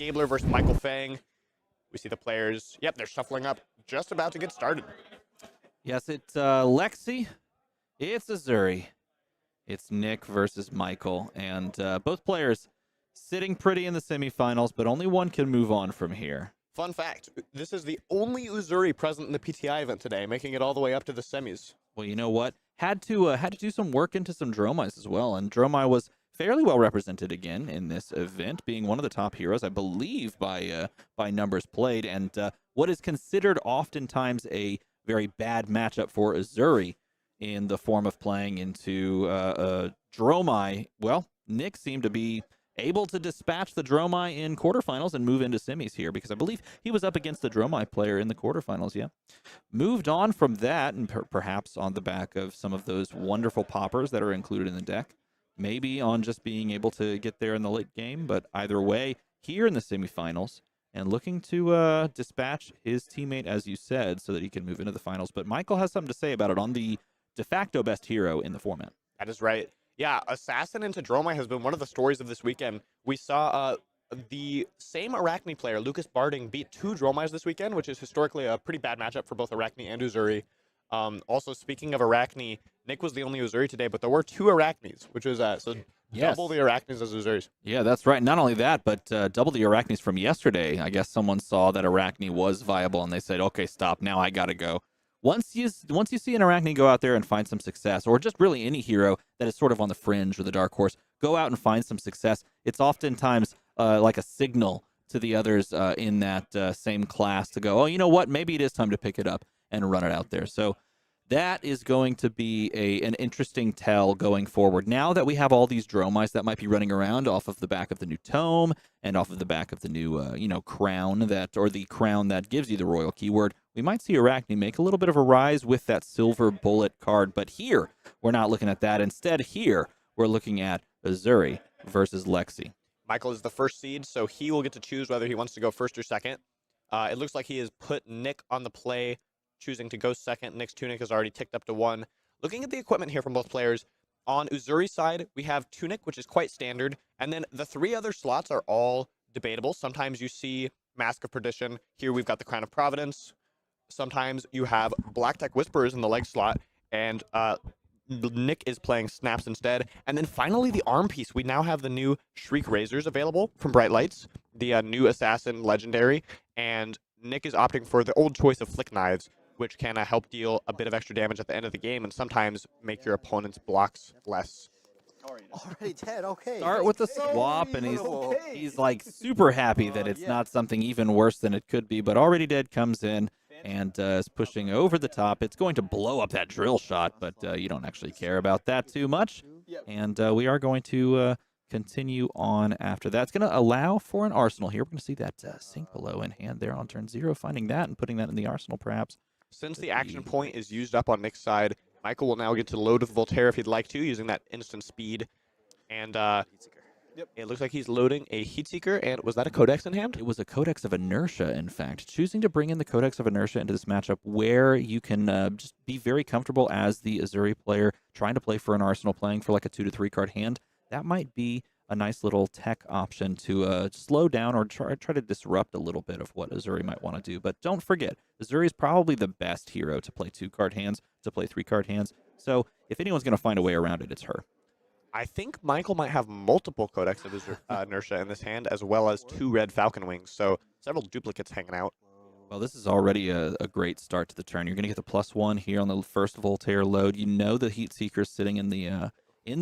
Gabler versus Michael Fang. We see the players. Yep, they're shuffling up, just about to get started. Yes, it's Lexi. It's Uzuri. It's Nick versus Michael. And both players sitting pretty in the semifinals, but only one can move on from here. Fun fact, this is the only Uzuri present in the PTI event today, making it all the way up to the semis. Well, you know what? Had to do some work into some Dromais as well, and Dromai was fairly well represented again in this event, being one of the top heroes, I believe, by numbers played, and what is considered oftentimes a very bad matchup for Uzuri in the form of playing into Dromai. Well, Nick seemed to be able to dispatch the Dromai in quarterfinals and move into semis here, because I believe he was up against the Dromai player in the quarterfinals, yeah. Moved on from that, and perhaps on the back of some of those wonderful poppers that are included in the deck, maybe on just being able to get there in the late game, but either way, here in the semifinals, and looking to dispatch his teammate, as you said, so that he can move into the finals. But Michael has something to say about it on the de facto best hero in the format. That is right. Yeah, Assassin into Dromai has been one of the stories of this weekend. We saw the same Arachne player, Lucas Barding, beat two Dromais this weekend, which is historically a pretty bad matchup for both Arachne and Uzuri. Also, speaking of Arachne, Nick was the only Uzuri today, but there were two Arachnes, which was double the Arachnes as Uzuris. Yeah, that's right. Not only that, but double the Arachnes from yesterday. I guess someone saw that Arachne was viable, and they said, okay, stop, now I gotta go. Once you see an Arachne go out there and find some success, or just really any hero that is sort of on the fringe or the dark horse, go out and find some success. It's oftentimes like a signal to the others in that same class to go, oh, you know what? Maybe it is time to pick it up and run it out there. So that is going to be an interesting tell going forward. Now that we have all these Dromais that might be running around off of the back of the new tome and off of the back of the new, crown or the crown that gives you the royal keyword, we might see Arachne make a little bit of a rise with that silver bullet card. But here, we're not looking at that. Instead, here, we're looking at Uzuri versus Lexi. Michael is the first seed, so he will get to choose whether he wants to go first or second. It looks like he has put Nick on the play, choosing to go second. Nick's tunic is already ticked up to 1. Looking at the equipment here from both players, on Uzuri's side, we have tunic, which is quite standard, and then the 3 other slots are all debatable. Sometimes you see Mask of Perdition. Here we've got the Crown of Providence. Sometimes you have Black Tech Whisperers in the leg slot, and Nick is playing Snaps instead. And then finally, the arm piece. We now have the new Shriek Razors available from Bright Lights, the new Assassin Legendary, and Nick is opting for the old choice of Flick Knives, which can help deal a bit of extra damage at the end of the game and sometimes make your opponent's blocks less. Already dead, okay. Start with the swap, and he's like super happy that it's not something even worse than it could be, but already dead comes in and is pushing over the top. It's going to blow up that drill shot, but you don't actually care about that too much. And we are going to continue on after that. It's going to allow for an arsenal here. We're going to see that sink below in hand there on turn 0, finding that and putting that in the arsenal perhaps. Since the action point is used up on Nick's side, Michael will now get to load with Voltaire if he'd like to, using that instant speed. And it looks like he's loading a Heatseeker. And was that a Codex in hand? It was a Codex of Inertia, in fact. Choosing to bring in the Codex of Inertia into this matchup where you can just be very comfortable as the Uzuri player trying to play for an arsenal, playing for like a 2 to 3 card hand. That might be a nice little tech option to slow down or try to disrupt a little bit of what Uzuri might want to do. But don't forget, Uzuri is probably the best hero to play 2-card hands, to play 3-card hands. So if anyone's going to find a way around it, it's her. I think Michael might have multiple Codex of Inertia in this hand, as well as 2 red Falcon Wings, so several duplicates hanging out. Well, this is already a great start to the turn. You're going to get the +1 here on the first Voltaire load. You know the Heatseeker's sitting in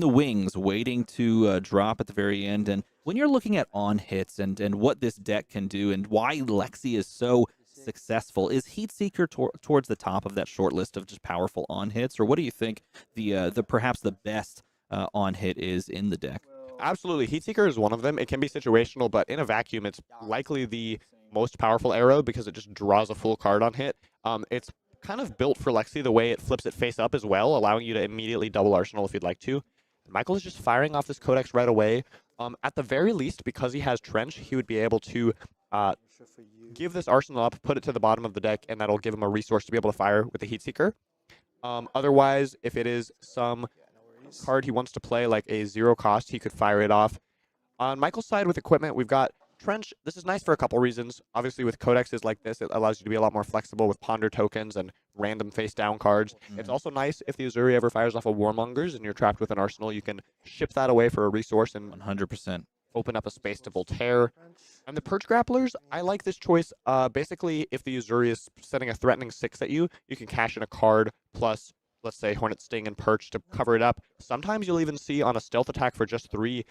the wings, waiting to drop at the very end. And when you're looking at on hits and what this deck can do and why Lexi is so successful, is Heatseeker towards the top of that short list of just powerful on hits, or what do you think the perhaps the best on hit is in the deck? Absolutely, Heatseeker is one of them. It can be situational, but in a vacuum, it's likely the most powerful arrow because it just draws a full card on hit. It's kind of built for Lexi the way it flips it face up as well, allowing you to immediately double arsenal if you'd like to. Michael is just firing off this Codex right away. At the very least, because he has Trench, he would be able to give this arsenal up, put it to the bottom of the deck, and that'll give him a resource to be able to fire with the Heatseeker. Otherwise, if it is some card he wants to play, like a 0 cost, he could fire it off. On Michael's side with equipment, we've got Trench, this is nice for a couple reasons. Obviously, with codexes like this, it allows you to be a lot more flexible with ponder tokens and random face-down cards. It's also nice if the Uzuri ever fires off a Warmongers and you're trapped with an arsenal, you can ship that away for a resource and 100%. open up a space to Voltaire. And the Perch Grapplers, I like this choice. Basically, if the Uzuri is setting a threatening 6 at you, you can cash in a card plus, let's say, Hornet Sting and Perch to cover it up. Sometimes you'll even see on a stealth attack for just 3,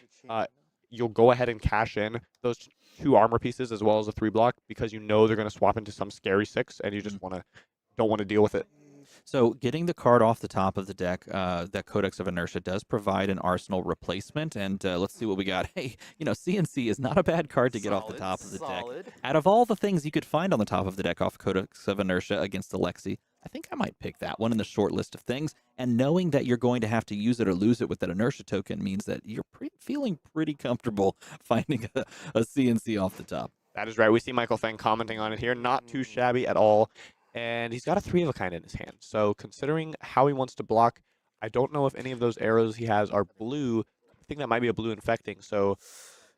you'll go ahead and cash in those 2 armor pieces as well as a 3 block because you know they're going to swap into some scary 6 and you just don't want to deal with it. So getting the card off the top of the deck, that Codex of Inertia does provide an arsenal replacement. And let's see what we got. Hey, CNC is not a bad card to get off the top of the deck. Out of all the things you could find on the top of the deck off Codex of Inertia against the Lexi, I think I might pick that one in the short list of things. And knowing that you're going to have to use it or lose it with that Inertia token means that you're feeling pretty comfortable finding a CNC off the top. That is right. We see Michael Feng commenting on it here. Not too shabby at all. And he's got a 3 of a kind in his hand. So considering how he wants to block, I don't know if any of those arrows he has are blue. I think that might be a blue infecting. So,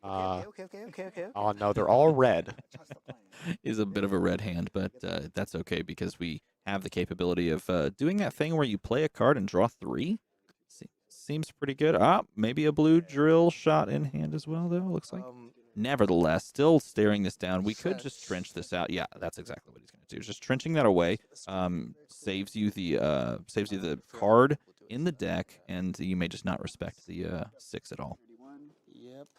Okay. oh no, they're all red. Is a bit of a red hand, but that's okay because we have the capability of doing that thing where you play a card and draw 3. Seems pretty good. Maybe a blue drill shot in hand as well, though, looks like. Nevertheless, still staring this down. We could just trench this out. Yeah, that's exactly what he's going to do. Just trenching that away saves you the card in the deck, and you may just not respect the 6 at all.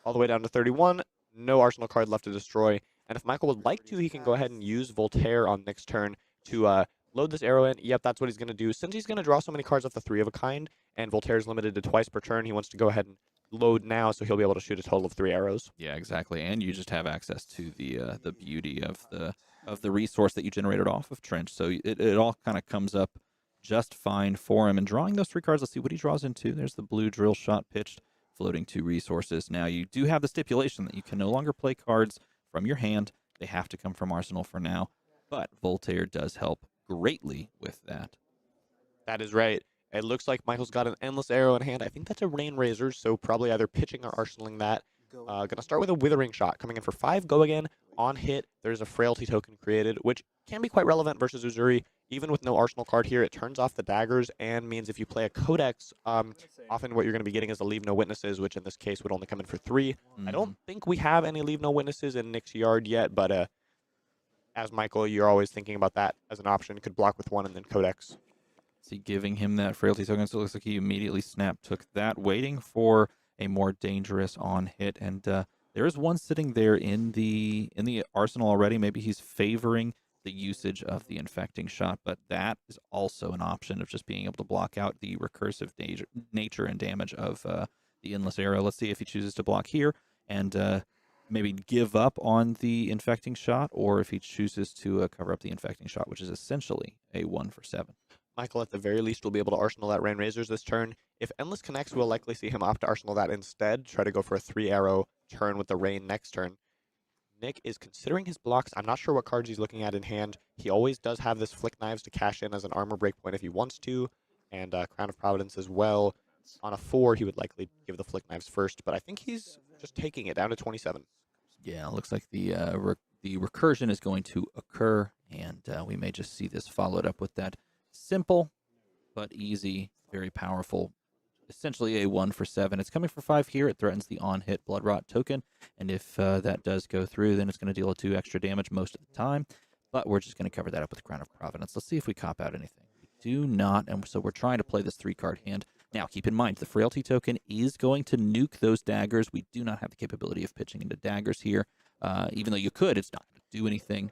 All the way down to 31. No arsenal card left to destroy. And if Michael would like to, he can go ahead and use Voltaire on next turn to load this arrow in. Yep, that's what he's going to do. Since he's going to draw so many cards off the 3 of a kind, and Voltaire is limited to twice per turn, he wants to go ahead and load now, so he'll be able to shoot a total of 3 arrows. Yeah, exactly. And you just have access to the beauty of the resource that you generated off of Trench. So it all kind of comes up just fine for him. And drawing those 3 cards, let's see what he draws into. There's the blue drill shot pitched, floating 2 resources. Now you do have the stipulation that you can no longer play cards from your hand. They have to come from Arsenal for now. But Voltaire does help greatly with that. That is right. It looks like Michael's got an endless arrow in hand. I think that's a Rain Razor, so probably either pitching or arsenaling that. Gonna start with a Withering Shot. Coming in for 5, go again. On hit, there's a Frailty token created, which can be quite relevant versus Uzuri. Even with no Arsenal card here, it turns off the daggers and means if you play a Codex, often what you're going to be getting is a Leave No Witnesses, which in this case would only come in for 3. I don't think we have any Leave No Witnesses in Nick's yard yet, but as Michael, you're always thinking about that as an option. Could block with 1 and then Codex. See, giving him that Frailty token, so it looks like he immediately took that, waiting for a more dangerous on hit. And there is one sitting there in the arsenal already. Maybe he's favoring the usage of the infecting shot, but that is also an option of just being able to block out the recursive nature and damage of the endless arrow. Let's see if he chooses to block here and maybe give up on the infecting shot, or if he chooses to cover up the infecting shot, which is essentially a 1 for 7. Michael, at the very least, will be able to arsenal that Rain Razors this turn. If Endless connects, we'll likely see him opt to arsenal that instead, try to go for a 3-arrow turn with the Rain next turn. Nick is considering his blocks. I'm not sure what cards he's looking at in hand. He always does have this Flick Knives to cash in as an armor breakpoint if he wants to, and Crown of Providence as well. On a 4, he would likely give the Flick Knives first, but I think he's just taking it down to 27. Yeah, it looks like the recursion is going to occur, and we may just see this followed up with that simple but easy, very powerful, essentially a 1 for 7. It's coming for 5 here. It threatens the on-hit Blood Rot token, and if that does go through, then it's going to deal a 2 extra damage most of the time, but we're just going to cover that up with Crown of Providence. Let's see if we cop out anything. We do not, and so we're trying to play this 3-card hand. Now, keep in mind, the Frailty token is going to nuke those daggers. We do not have the capability of pitching into daggers here. Even though you could, it's not going to do anything.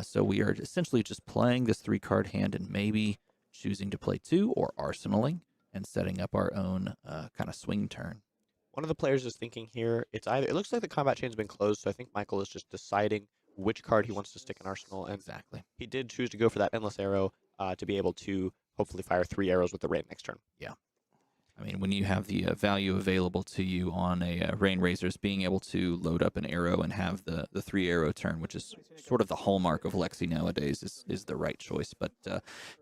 So we are essentially just playing this 3-card hand and maybe choosing to play 2 or arsenaling and setting up our own kind of swing turn. One of the players is thinking here, it looks like the combat chain's been closed, so I think Michael is just deciding which card he wants to stick in arsenal. And Exactly. he did choose to go for that Endless Arrow to be able to hopefully fire 3 arrows with the Rain next turn. Yeah. I mean, when you have the value available to you on a Rain Razors, being able to load up an arrow and have the 3-arrow turn, which is sort of the hallmark of Lexi nowadays, is the right choice. But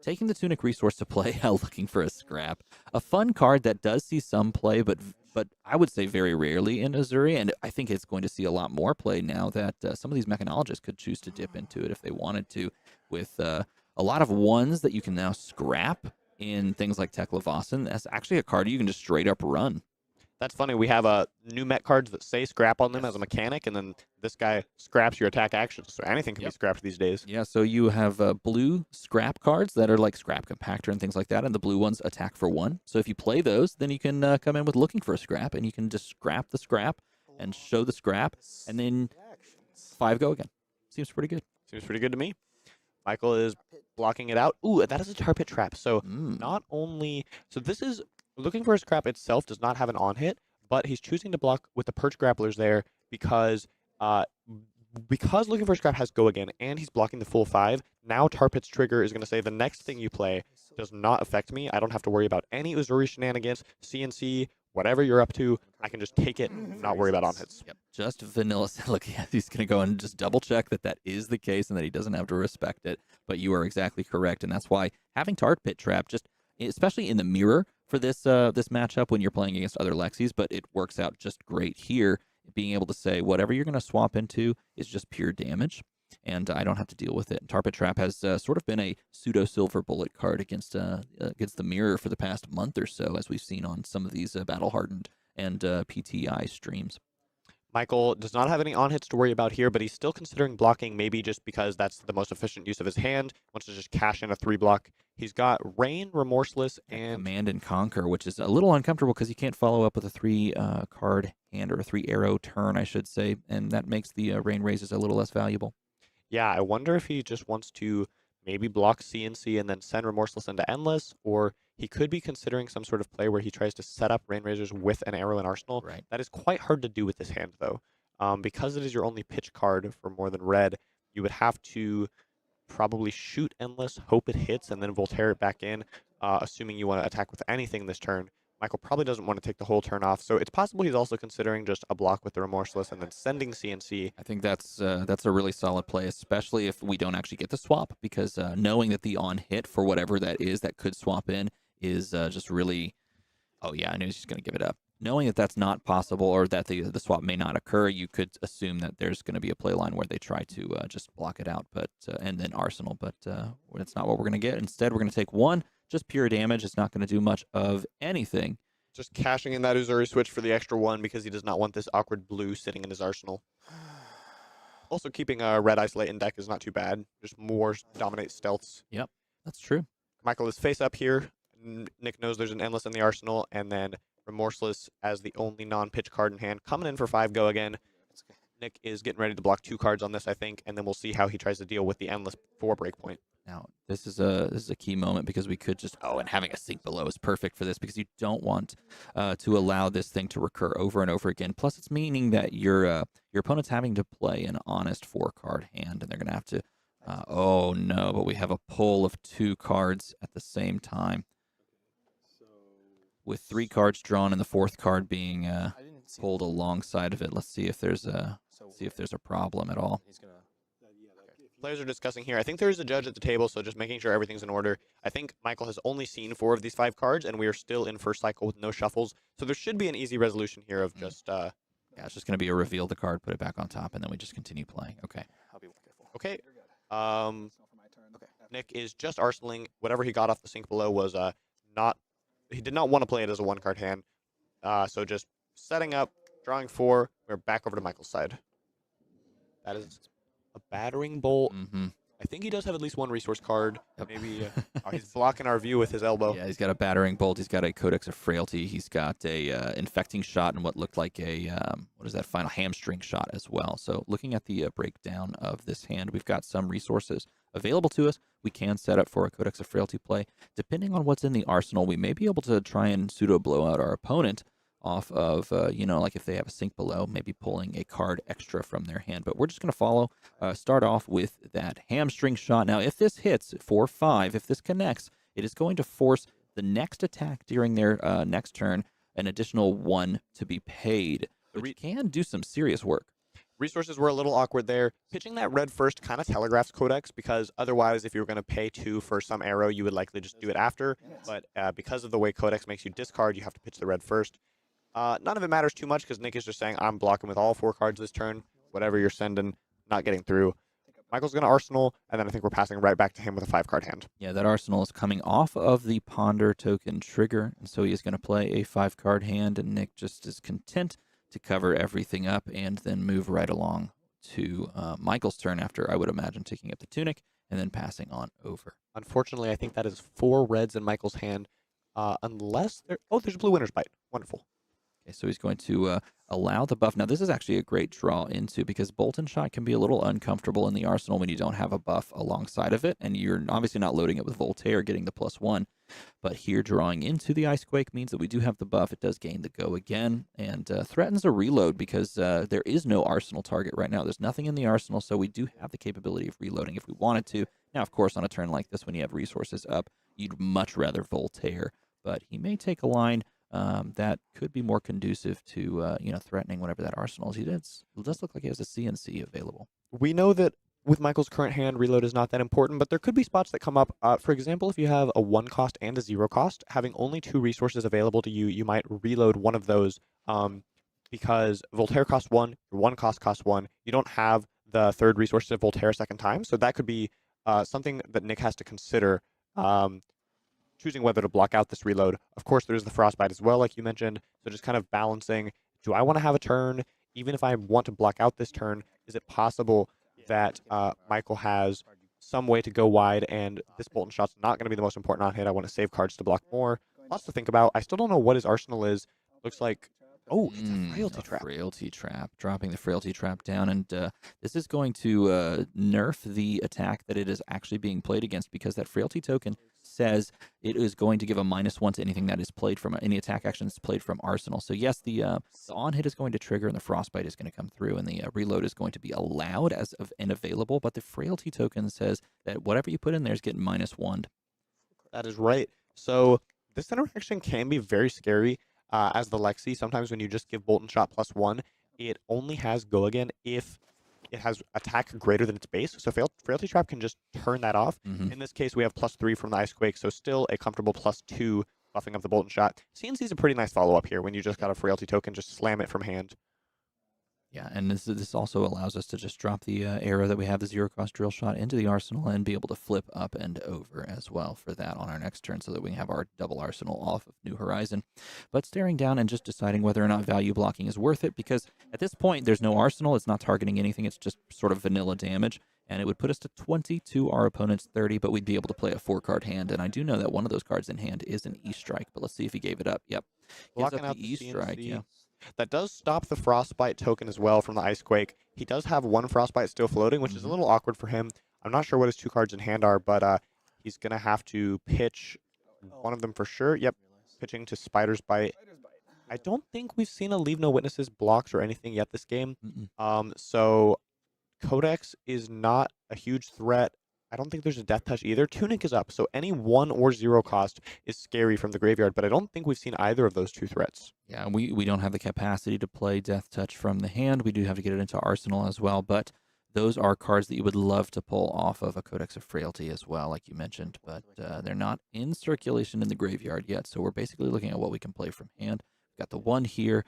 taking the Tunic resource to play, looking for a scrap. A fun card that does see some play, but but I would say very rarely in Uzuri, and I think it's going to see a lot more play now that some of these mechanologists could choose to dip into it if they wanted to, with a lot of ones that you can now scrap in things like Tech Levasan. That's actually a card you can just straight up run. That's funny. We have new mech cards that say scrap on them as a mechanic, and then this guy scraps your attack actions. So anything can be scrapped these days. Yeah, so you have blue scrap cards that are like Scrap Compactor and things like that, and the blue ones attack for 1. So if you play those, then you can come in with looking for a scrap, and you can just scrap the scrap and show the scrap, and then 5 go again. Seems pretty good. Seems pretty good to me. Michael is blocking it out. Ooh, that is a tar pit trap. So not only... So this is... Looking for a scrap itself does not have an on-hit, but he's choosing to block with the perch grapplers there because looking for a scrap has go again, and he's blocking the full 5. Now Tar Pit's trigger is going to say the next thing you play does not affect me. I don't have to worry about any Uzuri shenanigans, CNC, whatever you're up to. I can just take it, not worry about on-hits. Yep, just vanilla. Look, he's going to go and just double-check that is the case and that he doesn't have to respect it, but you are exactly correct, and that's why having Tar Pit trap, just especially in the mirror for this this matchup when you're playing against other Lexis, but it works out just great here, being able to say whatever you're going to swap into is just pure damage, and I don't have to deal with it. Tar Pit Trap has sort of been a pseudo-silver bullet card against the mirror for the past month or so, as we've seen on some of these battle-hardened and PTI streams. Michael does not have any on-hits to worry about here, but he's still considering blocking, maybe just because that's the most efficient use of his hand. Wants to just cash in a 3-block. He's got Rain, Remorseless, and... Command and Conquer, which is a little uncomfortable because you can't follow up with a 3-card hand, or a 3-arrow turn, I should say, and that makes the Rain Raises a little less valuable. Yeah, I wonder if he just wants to maybe block CNC and then send Remorseless into Endless, or he could be considering some sort of play where he tries to set up Rain Razors with an arrow in Arsenal. Right. That is quite hard to do with this hand, though. Because it is your only pitch card for more than red, you would have to probably shoot Endless, hope it hits, and then Voltaire it back in, assuming you want to attack with anything this turn. Michael probably doesn't want to take the whole turn off, so it's possible he's also considering just a block with the Remorseless and then sending CNC. I think that's a really solid play, especially if we don't actually get the swap, because knowing that the on-hit for whatever that is that could swap in is just really, oh yeah, I knew he's just going to give it up. Knowing that that's not possible, or that the swap may not occur, you could assume that there's going to be a play line where they try to just block it out, but and then Arsenal, but that's not what we're going to get. Instead, we're going to take 1, just pure damage. It's not going to do much of anything. Just cashing in that Uzuri switch for the extra 1 because he does not want this awkward blue sitting in his arsenal. Also, keeping a red isolate in deck is not too bad. Just more dominate stealths. Yep, that's true. Michael is face up here. Nick knows there's an Endless in the arsenal, and then Remorseless as the only non-pitch card in hand. Coming in for 5 go again. Nick is getting ready to block 2 cards on this, I think, and then we'll see how he tries to deal with the Endless 4 breakpoint. Now, this is a key moment because we could just, and having a sink below is perfect for this, because you don't want to allow this thing to recur over and over again. Plus, it's meaning that your opponent's having to play an honest 4-card hand, and they're going to have to, oh no, but we have a pull of 2 cards at the same time, with 3 cards drawn and the 4th card being pulled alongside of it. Let's see if there's a problem at all. Players are discussing here. I think there is a judge at the table, so just making sure everything's in order. I think Michael has only seen 4 of these 5 cards, and we are still in first cycle with no shuffles. So there should be an easy resolution here of just... yeah, it's just going to be a reveal the card, put it back on top, and then we just continue playing. Okay. Okay. Nick is just arsenaling. Whatever he got off the sink below was not... He did not want to play it as a 1-card hand. So just setting up, drawing 4. We're back over to Michael's side. That is a battering bolt. I think he does have at least 1 resource card. Yep. Maybe he's blocking our view with his elbow. Yeah, he's got a battering bolt. He's got a Codex of Frailty. He's got a infecting shot and what looked like a what is that, final hamstring shot as well. So looking at the breakdown of this hand, we've got some resources available to us. We can set up for a Codex of Frailty play. Depending on what's in the arsenal, we may be able to try and pseudo blow out our opponent off of, like if they have a sink below, maybe pulling a card extra from their hand. But we're just going to start off with that hamstring shot. Now, if this hits for 5, if this connects, it is going to force the next attack during their next turn an additional 1 to be paid, which can do some serious work. Resources were a little awkward there. Pitching that red first kind of telegraphs Codex, because otherwise, if you were going to pay 2 for some arrow, you would likely just do it after. But because of the way Codex makes you discard, you have to pitch the red first. None of it matters too much because Nick is just saying, I'm blocking with all 4 cards this turn. Whatever you're sending, not getting through. Michael's going to Arsenal, and then I think we're passing right back to him with a 5-card hand. Yeah, that Arsenal is coming off of the Ponder token trigger, and so he is going to play a 5-card hand, and Nick just is content to cover everything up and then move right along to Michael's turn after, I would imagine, taking up the Tunic and then passing on over. Unfortunately, I think that is 4 reds in Michael's hand, unless there... Oh, there's a blue winner's bite. Wonderful. Okay, so he's going to allow the buff. Now, this is actually a great draw into because Bolt and Shot can be a little uncomfortable in the arsenal when you don't have a buff alongside of it, and you're obviously not loading it with Voltaire, getting the +1. But here, drawing into the Icequake means that we do have the buff. It does gain the go again and threatens a reload because there is no arsenal target right now. There's nothing in the arsenal, so we do have the capability of reloading if we wanted to. Now, of course, on a turn like this, when you have resources up, you'd much rather Voltaire, but he may take a line that could be more conducive to threatening whatever that arsenal is. It does look like he has a CNC available. We know that with Michael's current hand, reload is not that important, but there could be spots that come up. For example, if you have a 1 cost and a 0 cost, having only 2 resources available to you, you might reload one of those because Voltaire costs 1, your 1 cost costs 1. You don't have the 3rd resource of Voltaire a second time, so that could be something that Nick has to consider. Choosing whether to block out this reload. Of course, there's the Frostbite as well, like you mentioned. So just kind of balancing, do I want to have a turn? Even if I want to block out this turn, is it possible that Michael has some way to go wide and this Bolt and Shot's not going to be the most important on hit? I want to save cards to block more. Lots to think about. I still don't know what his arsenal is. Looks like, oh, it's a Frailty Trap. Frailty Trap. Dropping the Frailty Trap down, and this is going to nerf the attack that it is actually being played against because that Frailty token says it is going to give a -1 to anything that is played from any attack action that's played from Arsenal. So yes, the on hit is going to trigger and the Frostbite is going to come through and the reload is going to be allowed as of and available, but the Frailty token says that whatever you put in there is getting -1. That is right. So this interaction can be very scary as the Lexi. Sometimes when you just give Bolt and Shot +1, it only has go again if it has attack greater than its base. So Frailty Trap can just turn that off. In this case, we have +3 from the Icequake, so still a comfortable +2 buffing of the Bolt and Shot. CNC is a pretty nice follow-up here when you just got a Frailty token, just slam it from hand. Yeah, and this also allows us to just drop the arrow that we have, the 0-cost drill shot, into the arsenal and be able to flip up and over as well for that on our next turn so that we can have our double arsenal off of New Horizon. But staring down and just deciding whether or not value blocking is worth it because at this point there's no arsenal, it's not targeting anything, it's just sort of vanilla damage. And it would put us to 20 to our opponent's 30, but we'd be able to play a 4-card hand. And I do know that one of those cards in hand is an E-Strike, but let's see if he gave it up. Yep. Blocking out the E-Strike, yeah. That does stop the Frostbite token as well from the Icequake. He does have 1 Frostbite still floating, which is a little awkward for him. I'm not sure what his 2 cards in hand are, but he's going to have to pitch one of them for sure. Yep, pitching to Spider's Bite. I don't think we've seen a Leave No Witnesses blocks or anything yet this game. So Codex is not a huge threat. I don't think there's a Death Touch either. Tunic is up, so any 1 or 0 cost is scary from the graveyard, but I don't think we've seen either of those 2 threats. Yeah, we don't have the capacity to play Death Touch from the hand. We do have to get it into Arsenal as well, but those are cards that you would love to pull off of a Codex of Frailty as well, like you mentioned, but they're not in circulation in the graveyard yet, so we're basically looking at what we can play from hand. We've got the 1 here.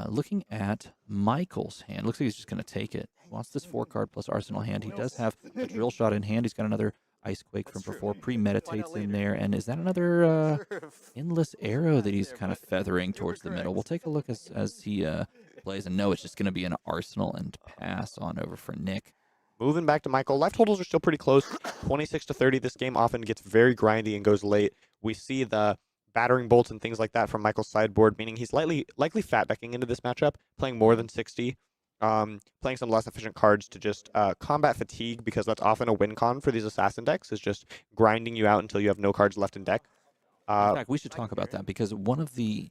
Looking at Michael's hand, looks like he's just going to take it. He wants this 4-card plus Arsenal hand. He does have a drill shot in hand. He's got another Icequake from before, premeditates in there. And is that another endless arrow that he's kind of feathering towards the middle? We'll take a look as he plays. And no, it's just going to be an Arsenal and pass on over for Nick. Moving back to Michael, life totals are still pretty close. 26 to 30. This game often gets very grindy and goes late. We see the battering bolts and things like that from Michael's sideboard, meaning he's likely fat decking into this matchup, playing more than 60, playing some less efficient cards to just combat fatigue, because that's often a win con for these assassin decks, is just grinding you out until you have no cards left in deck. In fact, we should talk about that because one of the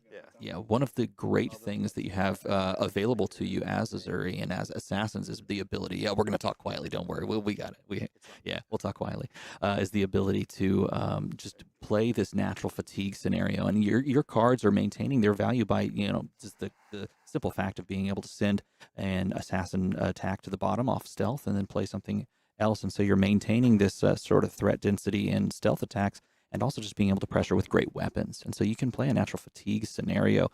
great things that you have available to you as Uzuri and as assassins is the ability. Yeah, we're gonna talk quietly. Don't worry, we got it. We'll talk quietly. Is the ability to just play this natural fatigue scenario, and your cards are maintaining their value by just the simple fact of being able to send an assassin attack to the bottom off stealth and then play something else, and so you're maintaining this sort of threat density and stealth attacks. And also just being able to pressure with great weapons. And so you can play a natural fatigue scenario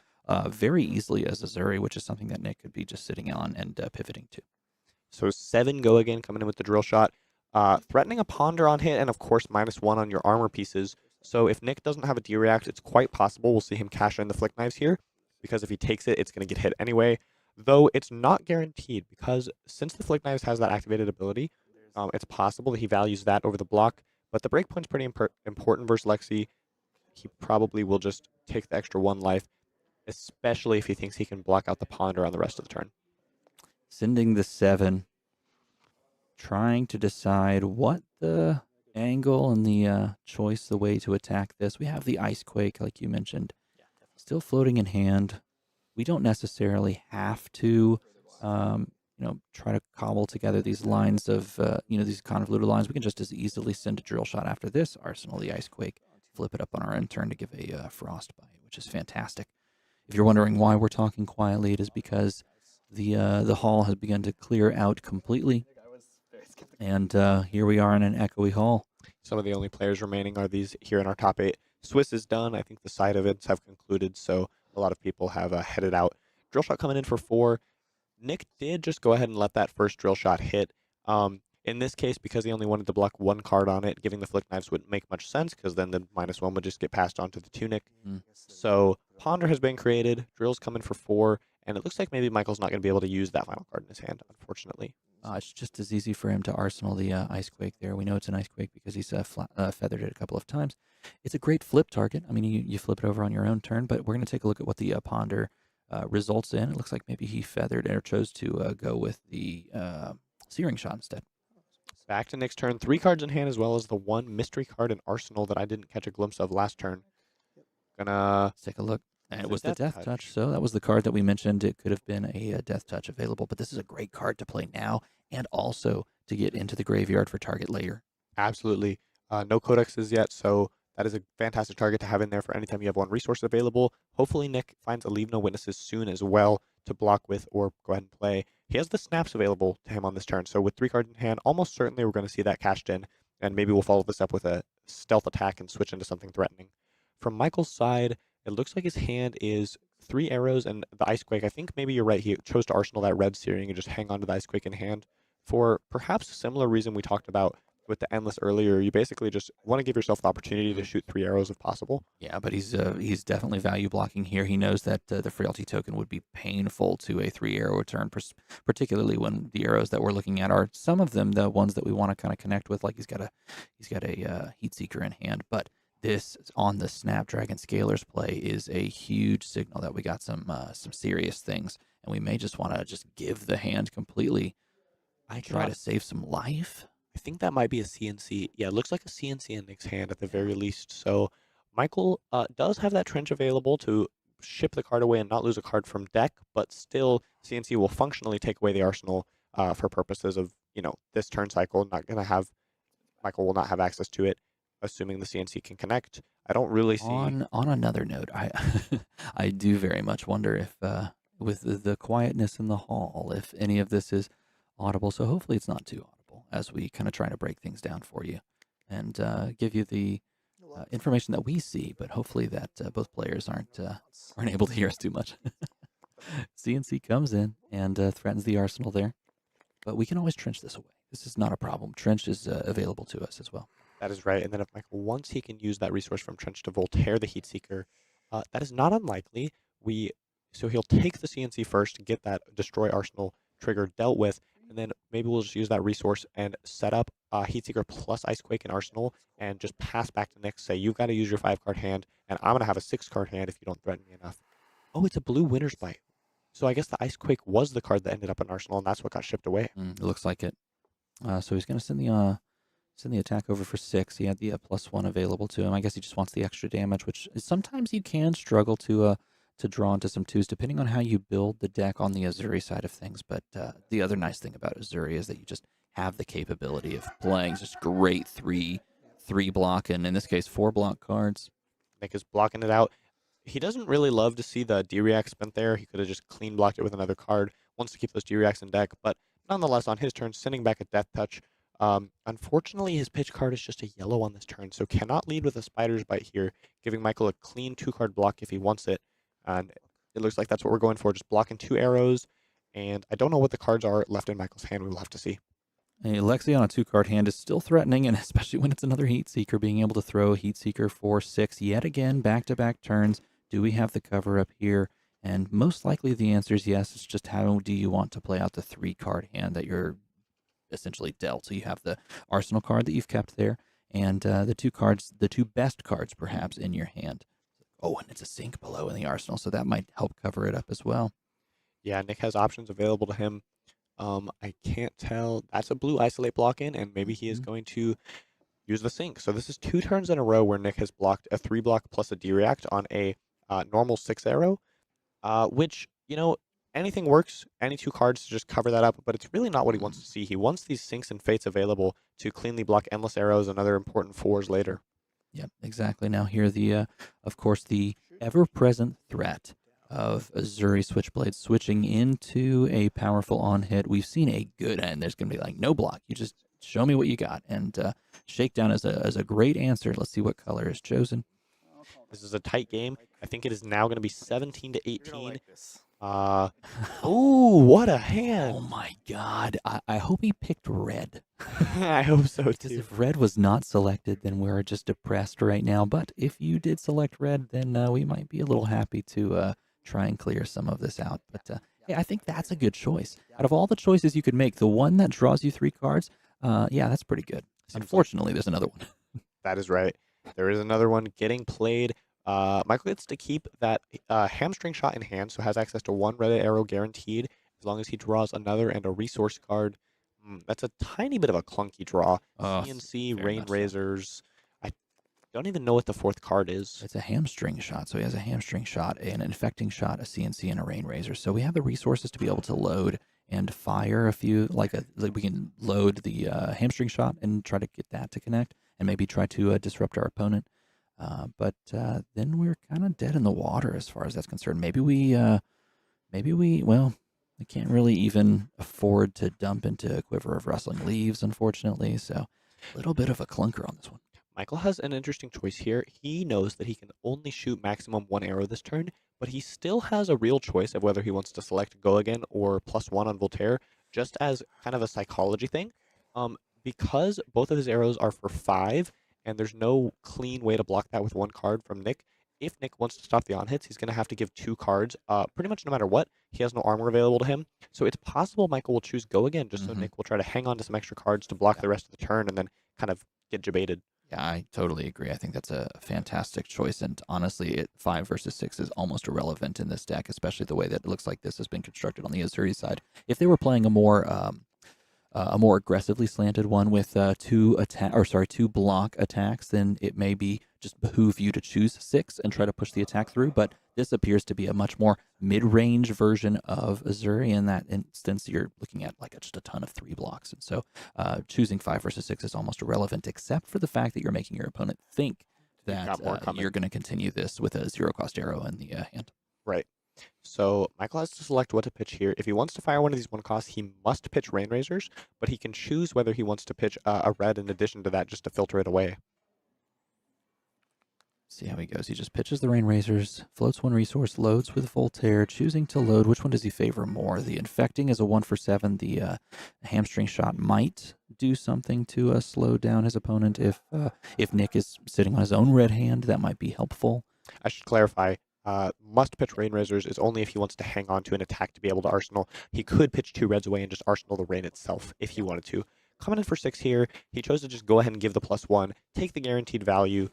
very easily as Uzuri, which is something that Nick could be just sitting on and pivoting to. So 7 go again, coming in with the drill shot. Threatening a ponder on hit, and of course, -1 on your armor pieces. So if Nick doesn't have a D-react, it's quite possible we'll see him cash in the flick knives here, because if he takes it, it's going to get hit anyway. Though it's not guaranteed, because since the flick knives has that activated ability, it's possible that he values that over the block. But the breakpoint's pretty important versus Lexi. He probably will just take the extra 1 life, especially if he thinks he can block out the ponder on the rest of the turn. Sending the 7, trying to decide what the angle and the choice, the way to attack this. We have the Ice Quake, like you mentioned, still floating in hand. We don't necessarily have to, try to cobble together these lines of, these convoluted lines. We can just as easily send a drill shot after this, arsenal the Ice Quake, flip it up on our end turn to give a frost bite, which is fantastic. If you're wondering why we're talking quietly, it is because the hall has begun to clear out completely, and here we are in an echoey hall. Some of the only players remaining are these here in our top 8. Swiss is done. I think the side events have concluded, so a lot of people have headed out. Drill shot coming in for 4. Nick did just go ahead and let that first drill shot hit. In this case, because he only wanted to block 1 card on it, giving the flick knives wouldn't make much sense, because then the -1 would just get passed on to the tunic. So ponder has been created. Drill's coming for 4. And it looks like maybe Michael's not going to be able to use that final card in his hand, unfortunately. It's just as easy for him to arsenal the Ice Quake there. We know it's an Ice Quake because he's feathered it a couple of times. It's a great flip target. I mean, you flip it over on your own turn, but we're going to take a look at what the ponder results in. It looks like maybe he feathered or chose to go with the Searing Shot instead. Back to Nick's turn. 3 cards in hand, as well as the 1 mystery card in arsenal that I didn't catch a glimpse of last turn. Let's take a look. And it was the Death Touch, so that was the card that we mentioned. It could have been a Death Touch available, but this is a great card to play now and also to get into the graveyard for target later. Absolutely. No codexes yet, so that is a fantastic target to have in there for anytime you have 1 resource available. Hopefully Nick finds a Leave No Witnesses soon as well to block with or go ahead and play. He has the snaps available to him on this turn, so with 3 cards in hand, almost certainly we're going to see that cashed in, and maybe we'll follow this up with a stealth attack and switch into something threatening. From Michael's side, it looks like his hand is 3 arrows and the Ice Quake. I think maybe you're right. He chose to arsenal that red Searing and just hang on to the Ice Quake in hand for perhaps a similar reason we talked about with the Endless earlier. You basically just want to give yourself the opportunity to shoot 3 arrows if possible. Yeah, but he's definitely value blocking here. He knows that the Frailty token would be painful to a 3-arrow return, particularly when the arrows that we're looking at are some of them the ones that we want to kind of connect with. Like he's got a Heat Seeker in hand, but this on the Snapdragon Scalers play is a huge signal that we got some serious things, and we may just want to just give the hand completely. Try to save some life. I think that might be a CNC. Yeah, it looks like a CNC in Nick's hand at the very least. So Michael does have that trench available to ship the card away and not lose a card from deck, but still CNC will functionally take away the arsenal for purposes of, this turn cycle. Michael will not have access to it, assuming the CNC can connect. I don't really see. On another note, I do very much wonder if with the quietness in the hall, if any of this is audible. So hopefully it's not too audible as we kind of try to break things down for you and give you the information that we see, but hopefully that both players aren't able to hear us too much. CNC comes in and threatens the arsenal there, but we can always trench this away. This is not a problem. Trench is available to us as well. That is right. And then if Michael wants, he can use that resource from Trench to Voltaire the Heat Seeker. That is not unlikely. So he'll take the CNC first to get that Destroy Arsenal trigger dealt with, and then maybe we'll just use that resource and set up Heat Seeker plus Ice Quake and Arsenal and just pass back to Nick, say, you've got to use your 5-card hand, and I'm going to have a 6-card hand if you don't threaten me enough. Oh, it's a blue Winter's Bite. So I guess the Ice Quake was the card that ended up in Arsenal, and that's what got shipped away. It looks like it. So he's going to send the attack over for 6. He had the +1 available to him. I guess he just wants the extra damage, which is sometimes you can struggle to draw into some 2s, depending on how you build the deck on the Uzuri side of things. But the other nice thing about Uzuri is that you just have the capability of playing just great 3 block, and in this case 4 block cards. Nick is blocking it out. He doesn't really love to see the D-React spent there. He could have just clean blocked it with another card. Wants to keep those D-Reacts in deck, but nonetheless, on his turn, sending back a Death Touch. Unfortunately, his pitch card is just a yellow on this turn, so cannot lead with a Spider's Bite here, giving Michael a clean 2-card block if he wants it. And It looks like that's what we're going for, just blocking 2 arrows. And I don't know what the cards are left in Michael's hand. We will have to see. A Lexi on a 2-card hand is still threatening, and especially when it's another Heat Seeker, being able to throw a Heat Seeker for 6 yet again, back-to-back turns. Do we have the cover up here? And most likely the answer is yes. It's just how do you want to play out the 3-card hand that you're essentially dealt. So you have the Arsenal card that you've kept there, and the 2 cards, the 2 best cards perhaps in your hand. Oh, and it's a sink below in the Arsenal, so that might help cover it up as well. Yeah, Nick has options available to him. I can't tell. That's a blue isolate block in, and maybe he is going to use the sink. So this is 2 turns in a row where Nick has blocked a 3 block plus a D-react on a normal 6 arrow, which, you know, anything works. Any 2 cards to just cover that up, but it's really not what he wants to see. He wants these sinks and fates available to cleanly block endless arrows and other important 4s later. Yep, exactly. Now here the, of course, the ever-present threat of Uzuri Switchblade switching into a powerful on-hit. We've seen a good end. There's going to be like no block. You just show me what you got. And Shakedown is a great answer. Let's see what color is chosen. This is a tight game. I think it is now going to be 17 to 18. Ooh, what a hand. Oh my God. I hope he picked red. I hope so Because too. if red was not selected, then we're just depressed right now. But if you did select red, then we might be a little happy to try and clear some of this out. But hey, I think that's a good choice. Out of all the choices you could make, the one that draws you 3 cards, yeah, that's pretty good. Unfortunately, there's another one. That is right. There is another one getting played. Michael gets to keep that hamstring shot in hand, so has access to 1 red arrow guaranteed as long as he draws another and a resource card. That's a tiny bit of a clunky draw. CNC, very Rain much so. Razors. I don't even know what the 4th card is. It's a hamstring shot. So he has a hamstring shot, an infecting shot, a CNC, and a rain razor. So we have the resources to be able to load and fire a few, like we can load the hamstring shot and try to get that to connect and maybe try to disrupt our opponent. But then we're kind of dead in the water as far as that's concerned. Maybe we, well, we can't really even afford to dump into a Quiver of Rustling Leaves, unfortunately. So a little bit of a clunker on this one. Michael has an interesting choice here. He knows that he can only shoot maximum 1 arrow this turn, but he still has a real choice of whether he wants to select Go Again or +1 on Voltaire, just as kind of a psychology thing. Because both of his arrows are for 5, and there's no clean way to block that with 1 card from Nick. If Nick wants to stop the on-hits, he's going to have to give 2 cards, pretty much no matter what. He has no armor available to him. So it's possible Michael will choose Go Again, just so Nick will try to hang on to some extra cards to block the rest of the turn and then kind of get jebaited. Yeah, I totally agree. I think that's a fantastic choice. And honestly, 5 versus 6 is almost irrelevant in this deck, especially the way that it looks like this has been constructed on the Uzuri side. If they were playing a more aggressively slanted one with 2 block attacks, then it may be just behoove you to choose 6 and try to push the attack through. But this appears to be a much more mid-range version of Uzuri. In that instance, you're looking at like just a ton of 3 blocks. And so choosing 5 versus 6 is almost irrelevant, except for the fact that you're making your opponent think that you're going to continue this with a 0-cost arrow in the hand. Right. So Michael has to select what to pitch here. If he wants to fire one of these 1 costs, he must pitch Rain Razors, but he can choose whether he wants to pitch a red in addition to that just to filter it away. See how he goes. He just pitches the Rain Razors, floats 1 resource, loads with Voltaire, choosing to load. Which one does he favor more? The Infecting is a 1 for 7. The Hamstring Shot might do something to slow down his opponent. If Nick is sitting on his own red hand, that might be helpful. I should clarify. Must pitch Rain Razors is only if he wants to hang on to an attack to be able to Arsenal. He could pitch 2 reds away and just Arsenal the Rain itself if he wanted to. Coming in for 6 here, he chose to just go ahead and give the +1, take the guaranteed value.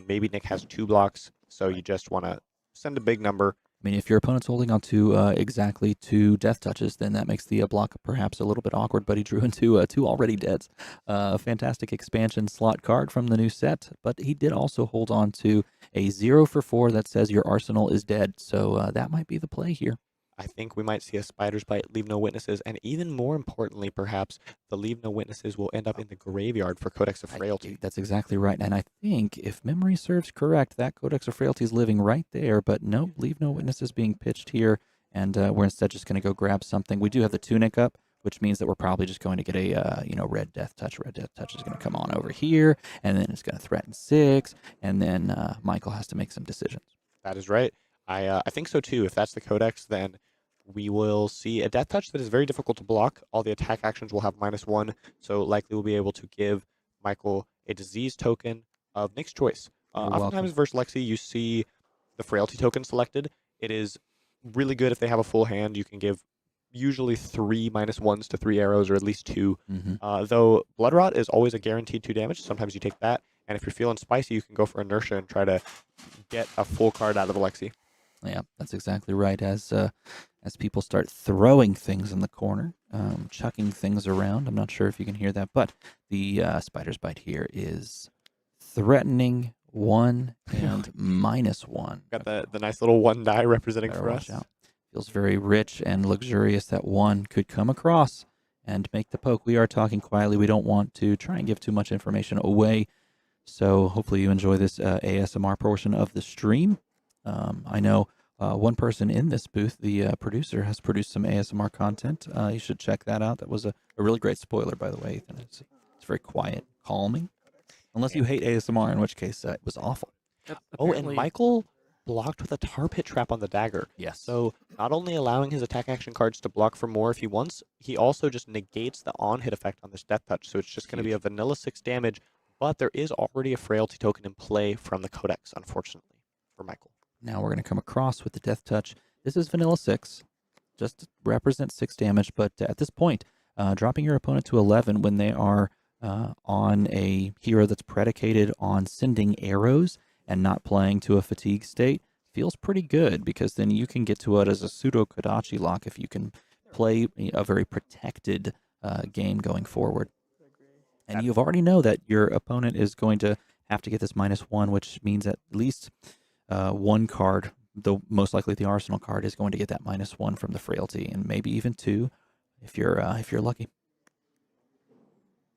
Maybe Nick has 2 blocks, so you just want to send a big number. I mean, if your opponent's holding on to exactly 2 death touches, then that makes the block perhaps a little bit awkward, but he drew into 2 already deads. A fantastic expansion slot card from the new set, but he did also hold on to a 0 for 4 that says your arsenal is dead, so that might be the play here. I think we might see a Spider's Bite, Leave No Witnesses, and even more importantly, perhaps, the Leave No Witnesses will end up in the graveyard for Codex of Frailty. That's exactly right, and I think, if memory serves correct, that Codex of Frailty is living right there, but nope, Leave No Witnesses being pitched here, and we're instead just going to go grab something. We do have the Tunic up, which means that we're probably just going to get a, Red Death Touch. Red Death Touch is going to come on over here, and then it's going to threaten 6, and then Michael has to make some decisions. That is right. I think so too. If that's the codex, then we will see a death touch that is very difficult to block. All the attack actions will have -1, so likely we'll be able to give Michael a disease token of Nick's choice. You're Oftentimes welcome. versus Lexi, you see the frailty token selected. It is really good if they have a full hand. You can give usually 3 -1s to 3 arrows, or at least 2. Though Blood Rot is always a guaranteed 2 damage. Sometimes you take that, and if you're feeling spicy, you can go for Inertia and try to get a full card out of the Lexi. Yeah, that's exactly right. As people start throwing things in the corner, chucking things around. I'm not sure if you can hear that, but the spider's bite here is threatening 1 and -1. Got the nice little 1 die representing Better for watch us. out. Feels very rich and luxurious. That 1 could come across and make the poke. We are talking quietly. We don't want to try and give too much information away. So hopefully you enjoy this ASMR portion of the stream. I know one person in this booth, the producer, has produced some ASMR content. You should check that out. That was a really great spoiler, by the way, Ethan. It's very quiet, calming. Unless you hate ASMR, in which case it was awful. Oh, and Michael blocked with a tar pit trap on the dagger. Yes. So not only allowing his attack action cards to block for more if he wants, he also just negates the on-hit effect on this death touch. So it's just going to be a vanilla 6 damage, but there is already a frailty token in play from the codex, unfortunately, for Michael. Now we're going to come across with the death touch. This is vanilla 6, just to represent 6 damage, but at this point, dropping your opponent to 11 when they are on a hero that's predicated on sending arrows and not playing to a fatigue state feels pretty good, because then you can get to it as a pseudo Kodachi lock if you can play a very protected game going forward. And you already know that your opponent is going to have to get this -1, which means at least one card, though most likely the arsenal card, is going to get that -1 from the frailty, and maybe even 2 if you're lucky.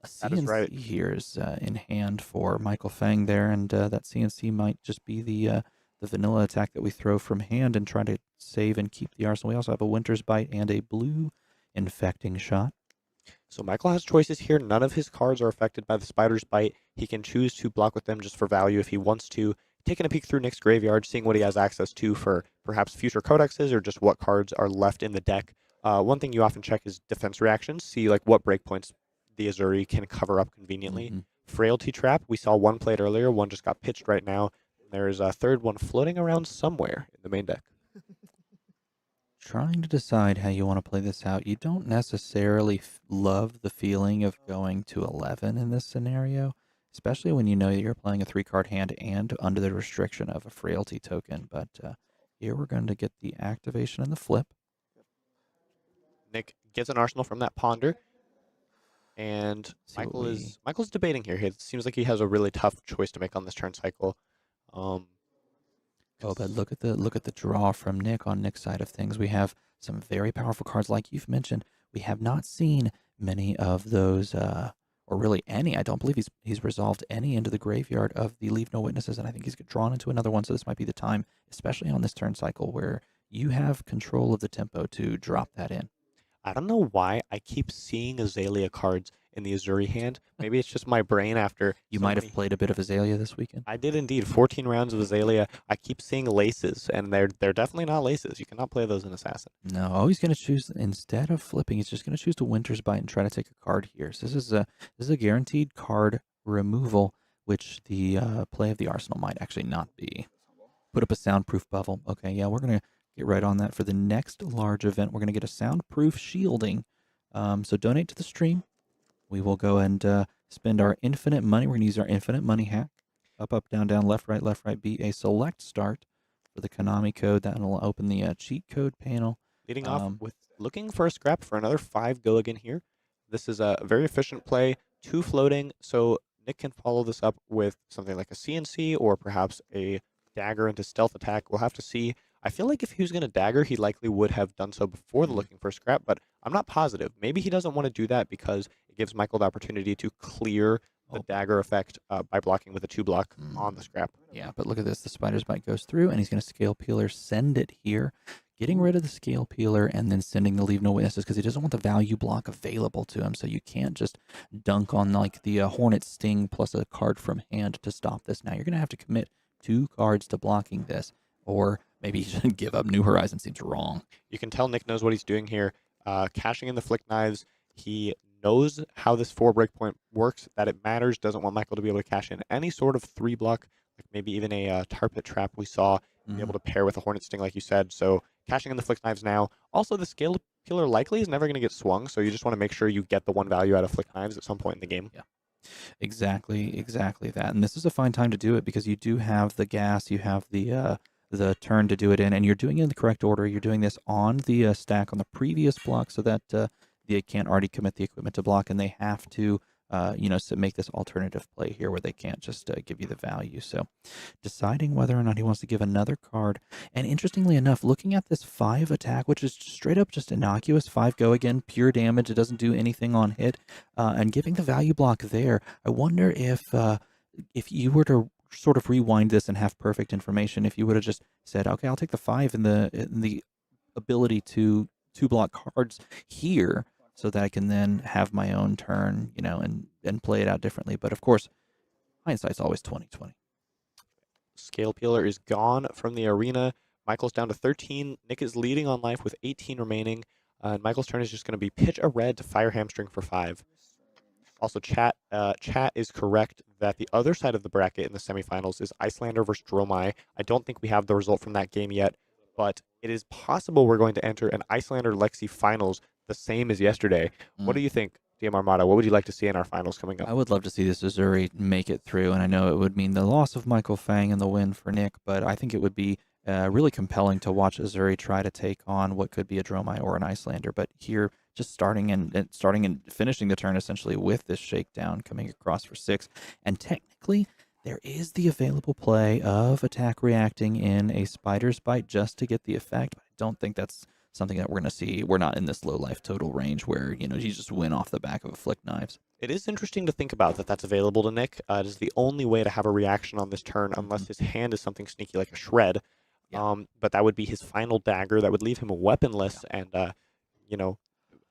A That is right. CNC here is in hand for Michael Fang there, and that CNC might just be the vanilla attack that we throw from hand and try to save and keep the arsenal. We also have a Winter's Bite and a blue infecting shot. So Michael has choices here. None of his cards are affected by the spider's bite. He can choose to block with them just for value if he wants to. Taking a peek through Nick's graveyard, seeing what he has access to for perhaps future codexes or just what cards are left in the deck. One thing you often check is defense reactions. See like what breakpoints the Uzuri can cover up conveniently. Frailty trap. We saw one played earlier. One just got pitched right now. There's a third one floating around somewhere in the main deck. Trying to decide how you want to play this out. You don't necessarily love the feeling of going to 11 in this scenario, especially when you know that you're playing a 3-card hand and under the restriction of a frailty token. But here we're going to get the activation and the flip. Nick gets an arsenal from that ponder, and Michael's debating here. It seems like he has a really tough choice to make on this turn cycle. Oh, but look at the draw from Nick on Nick's side of things. We have some very powerful cards, like you've mentioned. We have not seen many of those, or really any. I don't believe he's resolved any into the graveyard of the Leave No Witnesses, and I think he's drawn into another one. So this might be the time, especially on this turn cycle, where you have control of the tempo to drop that in. I don't know why I keep seeing Azalea cards in the Uzuri hand. Maybe it's just my brain after. You might have played a bit of Azalea this weekend. I did indeed. 14 rounds of Azalea. I keep seeing laces, and they're definitely not laces. You cannot play those in Assassin. No, he's going to choose, instead of flipping, he's just going to choose to Winter's Bite and try to take a card here. So this is a guaranteed card removal, which the play of the arsenal might actually not be. Put up a soundproof bubble. Okay, yeah, we're going to get right on that for the next large event. We're going to get a soundproof shielding. So donate to the stream. We will go and spend our infinite money. We're going to use our infinite money hack. Up, up, down, down, left, right, be a select start for the Konami code. That will open the cheat code panel. Leading off with looking for a scrap for another 5 Gilligan here. This is a very efficient play, 2 floating, so Nick can follow this up with something like a CNC or perhaps a dagger into stealth attack. We'll have to see. I feel like if he was going to dagger, he likely would have done so before the looking for a scrap, but I'm not positive. Maybe he doesn't want to do that because it gives Michael the opportunity to clear the dagger effect by blocking with a 2-block on the scrap. Yeah, but look at this. The spider's bite goes through, and he's going to scale peeler, send it here, getting rid of the scale peeler, and then sending the Leave No Witnesses because he doesn't want the value block available to him. So you can't just dunk on like the Hornet Sting plus a card from hand to stop this. Now you're going to have to commit 2 cards to blocking this, or Maybe he shouldn't give up. New Horizon seems wrong. You can tell Nick knows what he's doing here. Cashing in the flick knives. He knows how this 4 breakpoint works, that it matters, doesn't want Michael to be able to cash in any sort of 3 block, like maybe even a tar pit trap we saw, be able to pair with a Hornet Sting like you said. So cashing in the flick knives now. Also, the scale killer likely is never going to get swung, so you just want to make sure you get the 1 value out of flick knives at some point in the game. Yeah. Exactly that. And this is a fine time to do it because you do have the gas, you have the turn to do it in, and you're doing it in the correct order. You're doing this on the stack on the previous block so that they can't already commit the equipment to block, and they have to, make this alternative play here where they can't just give you the value. So deciding whether or not he wants to give another card. And interestingly enough, looking at this 5 attack, which is straight up just innocuous, 5 go again, pure damage. It doesn't do anything on hit, and giving the value block there. I wonder if you were to sort of rewind this and have perfect information, if you would have just said, okay, I'll take the 5 in the ability to block cards here so that I can then have my own turn, and play it out differently. But of course, hindsight's always 20/20. Scale peeler is gone from the arena. Michael's down to 13. Nick is leading on life with 18 remaining. And Michael's turn is just going to be pitch a red to fire hamstring for 5. Also, chat is correct that the other side of the bracket in the semifinals is Icelander versus Dromai. I don't think we have the result from that game yet, but it is possible we're going to enter an Icelander Lexi finals the same as yesterday. What do you think, DM Armada? What would you like to see in our finals coming up? I would love to see this Uzuri make it through, and I know it would mean the loss of Michael Fang and the win for Nick, but I think it would be really compelling to watch Uzuri try to take on what could be a Dromai or an Icelander. But here, just starting and finishing the turn essentially with this shakedown coming across for 6, and technically there is the available play of attack reacting in a Spider's Bite just to get the effect. But I don't think that's something that we're going to see. We're not in this low life total range where, you just win off the back of a flick knives. It is interesting to think about that that's available to Nick. It is the only way to have a reaction on this turn unless his hand is something sneaky like a shred. Yeah. But that would be his final dagger. That would leave him weaponless. Yeah. And,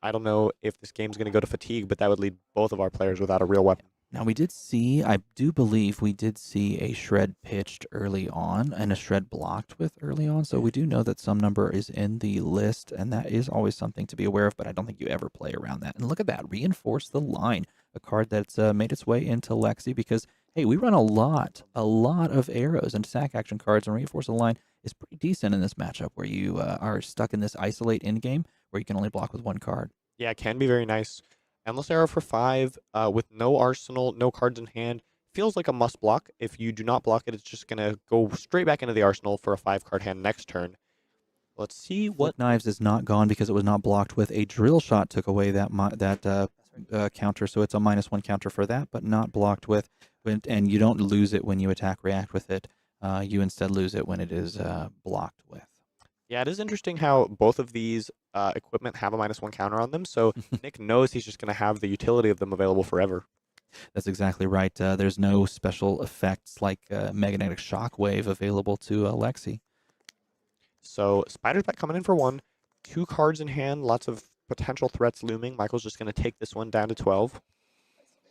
I don't know if this game's going to go to fatigue, but that would leave both of our players without a real weapon. Now, I do believe we did see a shred pitched early on and a shred blocked with early on. So we do know that some number is in the list, and that is always something to be aware of, but I don't think you ever play around that. And look at that, Reinforce the Line, a card that's made its way into Lexi because, hey, we run a lot of arrows and attack action cards, and Reinforce the Line is pretty decent in this matchup where you are stuck in this isolate endgame where you can only block with 1 card. Yeah, it can be very nice. Endless Arrow for 5 with no arsenal, no cards in hand. Feels like a must block. If you do not block it, it's just going to go straight back into the arsenal for a 5-card hand next turn. Let's see what... Flick Knives is not gone because it was not blocked with a drill shot. Took away that counter, so it's a -1 counter for that, but not blocked with. And you don't lose it when you attack react with it. You instead lose it when it is blocked with. Yeah, it is interesting how both of these equipment have a -1 counter on them, so Nick knows he's just going to have the utility of them available forever. That's exactly right. There's no special effects like magnetic shockwave available to Lexi. So Spider's Bite coming in for 1. 2 cards in hand, lots of potential threats looming. Michael's just going to take this one down to 12.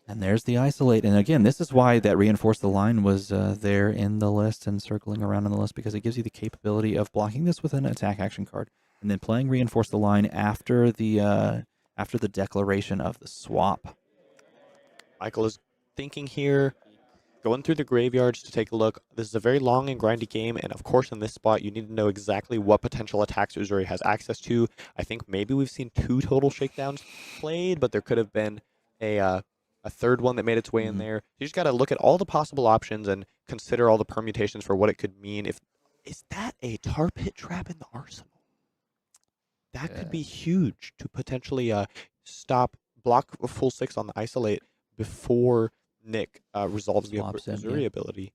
And there's the Isolate. And again, this is why that Reinforce the Line was there in the list and circling around in the list, because it gives you the capability of blocking this with an attack action card and then playing Reinforce the Line after the declaration of the swap. Michael is thinking here, going through the graveyards to take a look. This is a very long and grindy game, and of course in this spot you need to know exactly what potential attacks Uzuri has access to. I think maybe we've seen 2 total shakedowns played, but there could have been a third one that made its way in there. You just got to look at all the possible options and consider all the permutations for what it could mean. Is that a tar pit trap in the arsenal? That could be huge to potentially block a full 6 on the isolate before Nick resolves the Uzuri ability.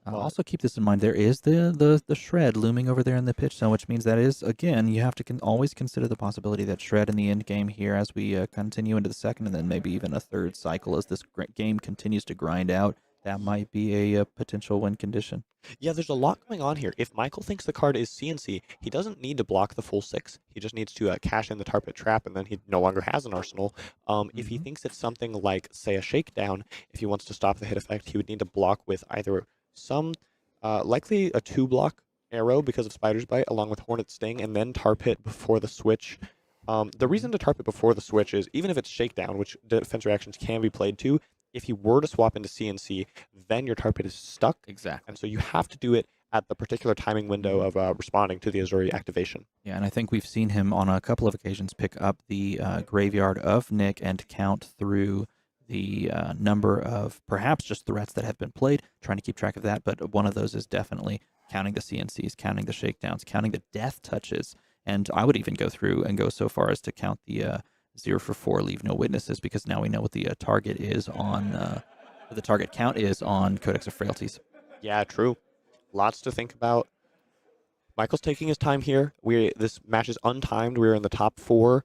Also keep this in mind. There is the shred looming over there in the pitch zone, which means that is, again, you have to always consider the possibility that shred in the end game here as we continue into the second and then maybe even a third cycle as this game continues to grind out. That might be a potential win condition. Yeah, there's a lot going on here. If Michael thinks the card is CNC, he doesn't need to block the full 6. He just needs to cash in the tar pit trap, and then he no longer has an arsenal. If he thinks it's something like, say, a shakedown, if he wants to stop the hit effect, he would need to block with either some, likely a 2 block Arrow because of Spider's Bite, along with Hornet Sting, and then Tar Pit before the switch. The reason to Tar Pit before the switch is even if it's Shakedown, which defense reactions can be played to, if you were to swap into CNC, then your Tar Pit is stuck. Exactly. And so you have to do it at the particular timing window of responding to the Uzuri activation. Yeah, and I think we've seen him on a couple of occasions pick up the graveyard of Nick and count through the number of perhaps just threats that have been played, trying to keep track of that. But one of those is definitely counting the CNCs, counting the shakedowns, counting the death touches. And I would even go through and go so far as to count the 0 for 4, leave no witnesses, because now we know what the target is on, the target count is on Codex of Frailties. Yeah, true. Lots to think about. Michael's taking his time here. This match is untimed. We're in the top 4.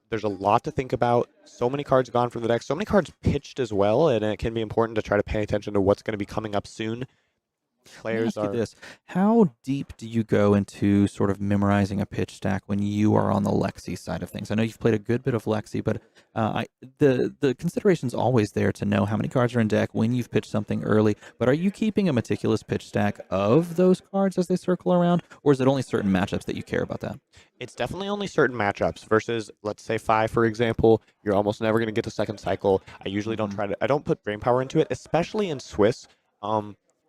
There's a lot to think about. So many cards gone from the deck. So many cards pitched as well, and it can be important to try to pay attention to what's going to be coming up soon. Players Let me ask are. you this. How deep do you go into sort of memorizing a pitch stack when you are on the Lexi side of things? I know you've played a good bit of Lexi, but the consideration's always there to know how many cards are in deck when you've pitched something early. But are you keeping a meticulous pitch stack of those cards as they circle around, or is it only certain matchups that you care about that? It's definitely only certain matchups versus, let's say, 5, for example. You're almost never going to get to second cycle. I usually don't I don't put brain power into it, especially in Swiss.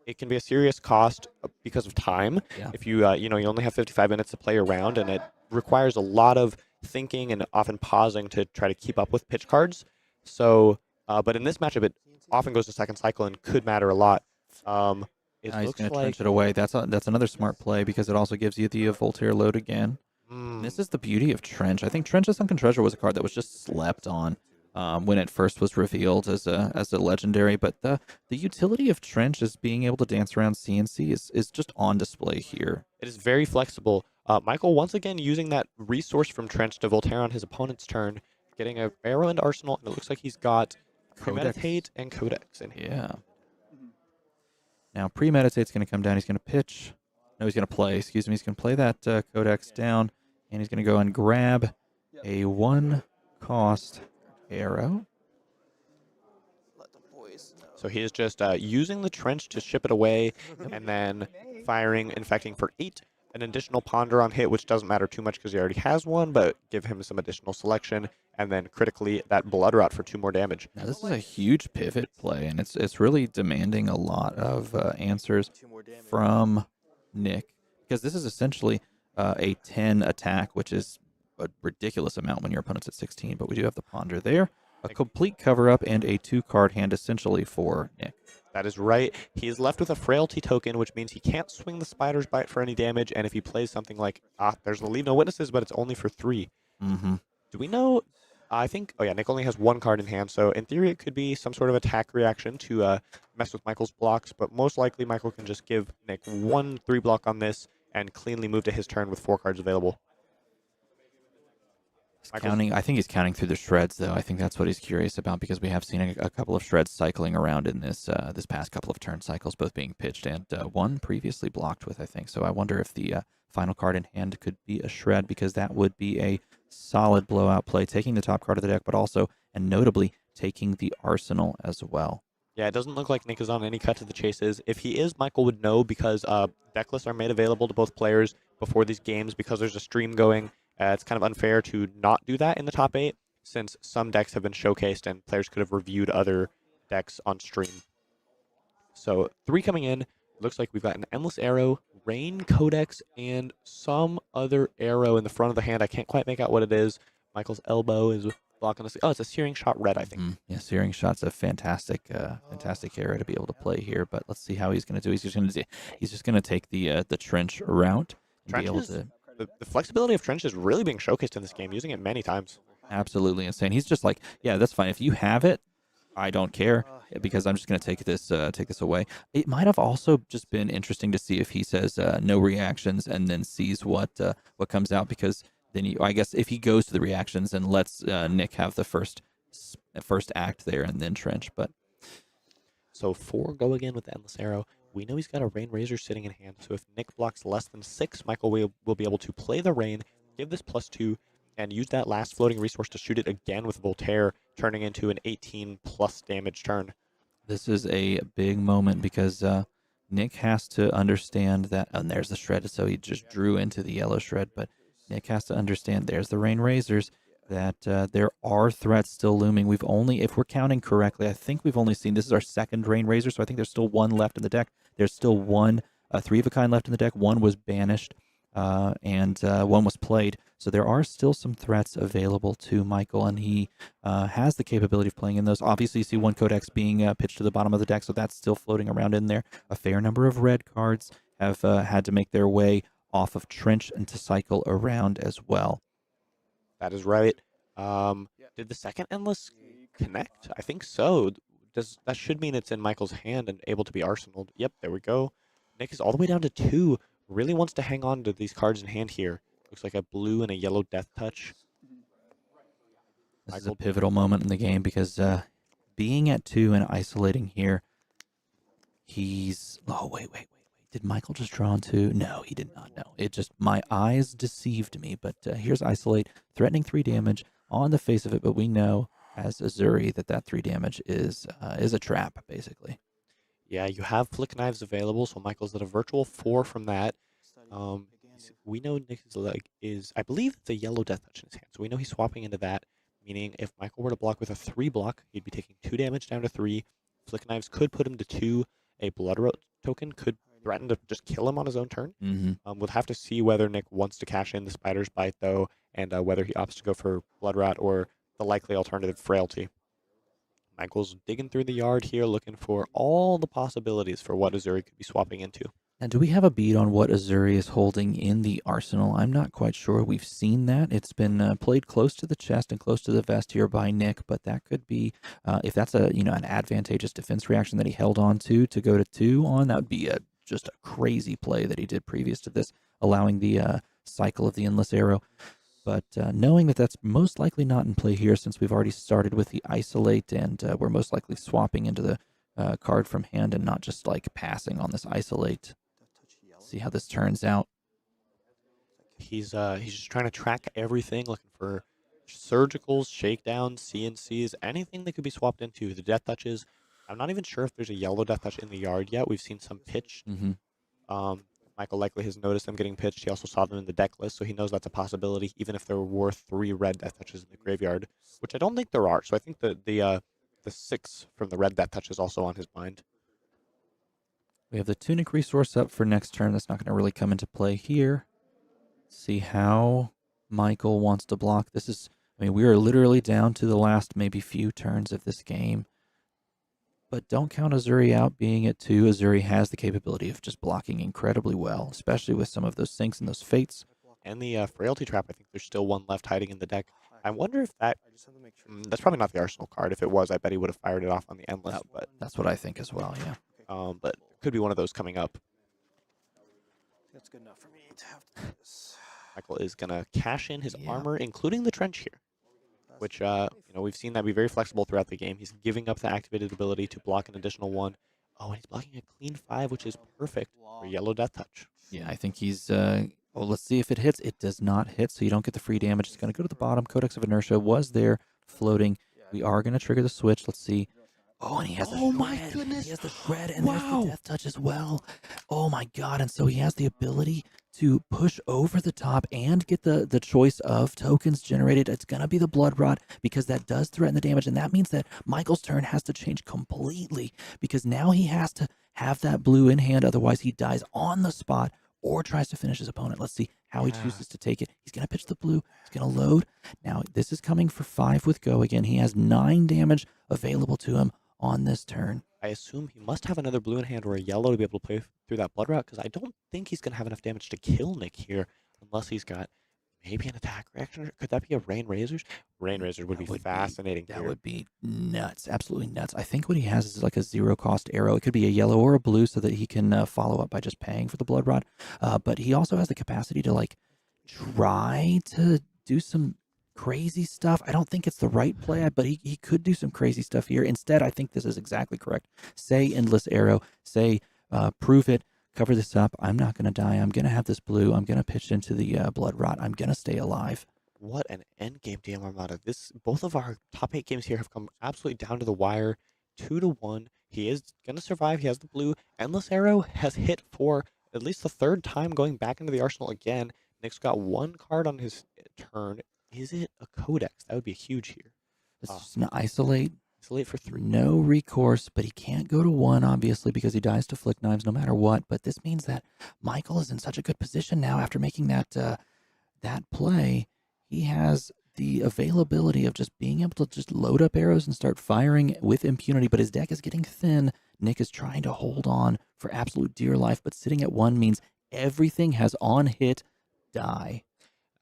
It can be a serious cost because of time. Yeah. If you, you only have 55 minutes to play around, and it requires a lot of thinking and often pausing to try to keep up with pitch cards. So, but in this matchup, it often goes to second cycle and could matter a lot. It He's looks going to like trench it away. That's another smart play because it also gives you the Voltaire load again. This is the beauty of Trench. I think Trench's Sunken Treasure was a card that was just slept on when it first was revealed as a legendary. But the utility of Trench is being able to dance around CNC is just on display here. It is very flexible. Michael once again using that resource from Trench to Voltaire on his opponent's turn, getting an arrow into Arsenal, and it looks like he's got Premeditate and Codex in here. Yeah. Now Premeditate's going to come down. He's going to pitch. No, he's going to play. Excuse me. He's going to play that Codex down, and he's going to go and grab a 1-cost arrow. So he is just using the Trench to ship it away, and then firing, infecting for 8. An additional Ponder on hit, which doesn't matter too much because he already has one, but give him some additional selection, and then critically that Blood Rot for 2 more damage. Now this is a huge pivot play, and it's really demanding a lot of answers from Nick, because this is essentially a 10 attack, which is a ridiculous amount when your opponent's at 16, but we do have the Ponder there. A complete cover-up and a 2-card hand essentially for Nick. That is right. He is left with a Frailty token, which means he can't swing the Spider's Bite for any damage, and if he plays something like, there's the Leave No Witnesses, but it's only for 3. Mm-hmm. Do we know? I think, Nick only has 1 card in hand, so in theory it could be some sort of attack reaction to mess with Michael's blocks, but most likely Michael can just give Nick 1 3-block on this and cleanly move to his turn with 4 cards available. Counting, I think he's counting through the shreds, though. I think that's what he's curious about, because we have seen a couple of shreds cycling around in this this past couple of turn cycles, both being pitched and one previously blocked with, I think. So I wonder if the final card in hand could be a shred, because that would be a solid blowout play, taking the top card of the deck, but also, and notably, taking the arsenal as well. Yeah, it doesn't look like Nick is on any cut to the chases. If he is, Michael would know, because deck lists are made available to both players before these games because there's a stream going. It's kind of unfair to not do that in the top 8, since some decks have been showcased and players could have reviewed other decks on stream. So 3 coming in. Looks like we've got an Endless Arrow, Rain Codex, and some other arrow in the front of the hand. I can't quite make out what it is. Michael's elbow is blocking us. Oh, it's a Searing Shot red, I think. Yeah, Searing Shot's a fantastic arrow to be able to play here. But let's see how he's going to do. He's just going to take the Trench route and Trench be able is, to. The flexibility of Trench is really being showcased in this game, using it many times. Absolutely insane. He's just like, yeah, that's fine. If you have it, I don't care, because I'm just going to take this away. It might have also just been interesting to see if he says no reactions and then sees what comes out, because then I guess if he goes to the reactions and lets Nick have the first act there and then Trench. But so 4 go again with the Endless Arrow. We know he's got a Rain Razor sitting in hand, so if Nick blocks less than 6, Michael will be able to play the Rain, give this +2, and use that last floating resource to shoot it again with Voltaire, turning into an 18+ damage turn. this is a big moment, because Nick has to understand that, and there's the shred, so he just drew into the yellow shred, but Nick has to understand, there's the Rain Razors, that there are threats still looming. We've only, if we're counting correctly, I think we've only seen, this is our second Rain Razor, so I think there's still one left in the deck. There's still one, three of a kind left in the deck. One was banished, and one was played. So there are still some threats available to Michael, and he has the capability of playing in those. Obviously, you see one Codex being pitched to the bottom of the deck, so that's still floating around in there. A fair number of red cards have had to make their way off of Trench and to cycle around as well. That is right. Did the second Endless connect? I think so. That should mean it's in Michael's hand and able to be arsenaled. Yep, there we go. Nick is all the way down to 2. Really wants to hang on to these cards in hand here. Looks like a blue and a yellow Death Touch. This is a pivotal moment in the game because being at 2 and isolating here, he's... Oh, wait. Did Michael just draw on 2? No, he did not. No, it just... My eyes deceived me, but here's Isolate, threatening 3 damage on the face of it, but we know as Uzuri that 3 damage is a trap, basically. Yeah, you have Flick Knives available, so Michael's at a virtual 4 from that. We know Nick is, I believe it's a yellow Death Touch in his hand, so we know he's swapping into that, meaning if Michael were to block with a 3 block, he'd be taking 2 damage down to 3. Flick Knives could put him to 2. A Blood Road token could threaten to just kill him on his own turn. We'll have to see whether Nick wants to cash in the Spider's Bite, though, and whether he opts to go for Blood Rot or the likely alternative, Frailty. Michael's digging through the yard here, looking for all the possibilities for what Uzuri could be swapping into. And do we have a beat on what Uzuri is holding in the arsenal? I'm not quite sure. We've seen that. It's been played close to the chest and close to the vest here by Nick, but that could be, if that's an advantageous defense reaction that he held on to go to 2 on, that would be just a crazy play that he did previous to this, allowing the cycle of the Endless Arrow. But knowing that that's most likely not in play here, since we've already started with the Isolate, and we're most likely swapping into the card from hand and not just like passing on this Isolate. See how this turns out. He's just trying to track everything, looking for surgicals, shakedowns, CNCs, anything that could be swapped into. The Death Touches, I'm not even sure if there's a yellow Death Touch in the yard yet. We've seen some pitched. Michael likely has noticed them getting pitched. He also saw them in the deck list, so he knows that's a possibility, even if there were 3 red Death Touches in the graveyard, which I don't think there are. So I think the 6 from the red Death Touch is also on his mind. We have the Tunic resource up for next turn. That's not going to really come into play here. See how Michael wants to block. This is, we are literally down to the last maybe few turns of this game. But don't count Uzuri out being at 2. Uzuri has the capability of just blocking incredibly well, especially with some of those sinks and those fates. And the Frailty Trap, I think there's still one left hiding in the deck. I wonder if that's probably not the Arsenal card. If it was, I bet he would have fired it off on the Endless. But that's what I think as well, yeah. But could be one of those coming up. That's good enough for me to have to do this. Michael is going to cash in his armor, including the Trench here, which, we've seen that be very flexible throughout the game. He's giving up the activated ability to block an additional 1. Oh, and he's blocking a clean 5, which is perfect for yellow Death Touch. Yeah, I think he's... well, let's see if it hits. It does not hit, so you don't get the free damage. It's going to go to the bottom. Codex of Inertia was there, floating. We are going to trigger the switch. Let's see. Oh, and he has the shred. My goodness. He has the shred, and there's the Death Touch as well. Oh, my God. And so he has the ability to push over the top and get the choice of tokens generated. It's going to be the Blood Rot because that does threaten the damage, and that means that Michael's turn has to change completely because now he has to have that blue in hand. Otherwise, he dies on the spot or tries to finish his opponent. Let's see how he chooses to take it. He's going to pitch the blue. He's going to load. Now, this is coming for 5 with Go again. He has 9 damage available to him on this turn. I assume he must have another blue in hand or a yellow to be able to play through that Blood Route, because I don't think he's going to have enough damage to kill Nick here, unless he's got maybe an attack reaction. Could that be a Rain Razors? Rain Razors would be fascinating. That would be nuts. Absolutely nuts. I think what he has is like a 0-cost arrow. It could be a yellow or a blue so that he can follow up by just paying for the Blood Rod. But he also has the capacity to try to do some crazy stuff. I don't think it's the right play, but he could do some crazy stuff here. Instead, I think this is exactly correct. Say Endless Arrow. Say prove it. Cover this up. I'm not going to die. I'm going to have this blue. I'm going to pitch into the Blood Rot. I'm going to stay alive. What an endgame DM Armada. Both of our top 8 games here have come absolutely down to the wire. 2-1. He is going to survive. He has the blue. Endless Arrow has hit for at least the third time going back into the arsenal again. Nick's got one card on his turn. Is it a Codex? That would be huge here. It's just an isolate. Isolate for 3. No recourse, but he can't go to 1, obviously, because he dies to Flick Knives no matter what. But this means that Michael is in such a good position now after making that play. He has the availability of just being able to just load up arrows and start firing with impunity, but his deck is getting thin. Nick is trying to hold on for absolute dear life, but sitting at 1 means everything has on hit die.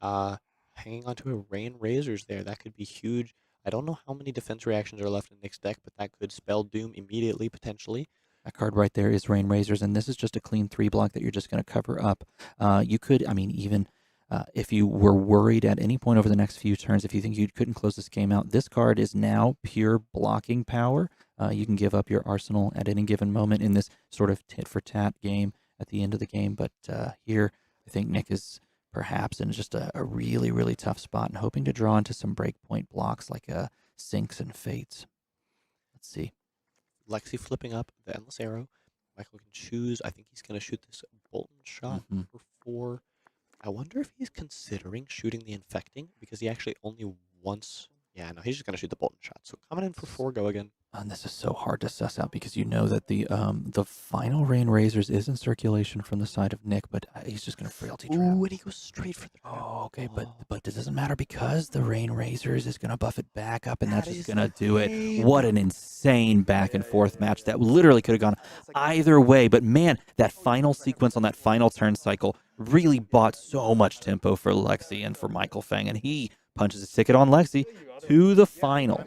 Hanging onto a Rain Razors there. That could be huge. I don't know how many defense reactions are left in Nick's deck, but that could spell doom immediately, potentially. That card right there is Rain Razors, and this is just a clean 3 block that you're just going to cover up. You could, I mean, even if you were worried at any point over the next few turns, if you think you couldn't close this game out, this card is now pure blocking power. You can give up your arsenal at any given moment in this sort of tit-for-tat game at the end of the game, but here I think Nick is perhaps in just a really, really tough spot and hoping to draw into some breakpoint blocks like Sinks and Fates. Let's see. Lexi flipping up the Endless Arrow. Michael can choose. I think he's going to shoot this Bolton shot for 4. I wonder if he's considering shooting the Infecting because he actually only once. Yeah, no, he's just going to shoot the Bolton shot. So coming in for 4, go again. And this is so hard to suss out because you know that the final Rain Razors is in circulation from the side of Nick, but he's just going to frailty trap. Ooh, and he goes straight for the trap. Oh, okay, but it doesn't matter because the Rain Razors is going to buff it back up, and that's just going to do it. What an insane back and forth match that literally could have gone either way. But man, that final sequence on that final turn cycle really bought so much tempo for Lexi and for Michael Fang, and he punches his ticket on Lexi to the finals.